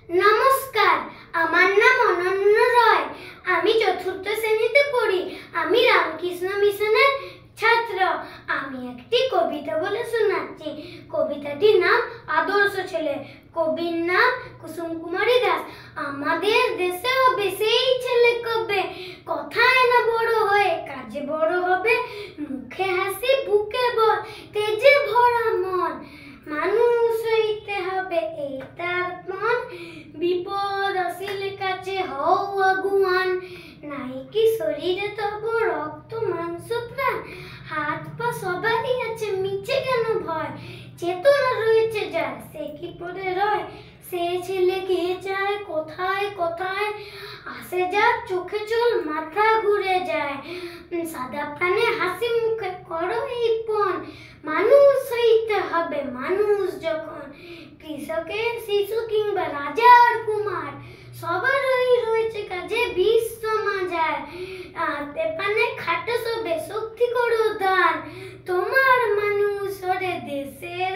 নমস্কার, আমার নাম অনন্য রয়। আমি চতুর্থ শ্রেণীতে পড়ি। আমি রামকৃষ্ণ মিশনের ছাত্র। আমি একটি কবিতা বলে শোনাচ্ছি। কবিতাটির নাম আদর্শ ছেলে। কবির নাম কুসুম কুমারী দাস। আমাদের দেশে হবে সেই ছেলে কবে, কথায় না বড় হয়ে কাজে বড় হবে। মুখে হাসি বুকে বল, তেজে ভরা মন। মানুষ হইতে হবে এই তার মন। বিপদ আসিলে কাছে হও আগুয়ান। নাই কি শরীরে তব রক্ত মাংস প্রাণ। হাত পা সবারই আছে, মিছে কেন ভয়। চেতনা রয়েছে যার, সে কি পড়ে রয়। সে ছেলে কে যায় কোথায় কোথায়, আসে যার চোখে চোল মাথা ঘুরে যায়। সাদা প্রাণে হাসি মুখে করো এই পণ। মানুষ হইতে হবে মানুষ যখন, কৃষকের শিশু কিংবা রাজার কুমার। সবারই রয়েছে কাজে বিশ্ব মাজার। হাতে পানে খাটো সবে শক্তি করো দান। তোমার মানুষ ওরে দেশের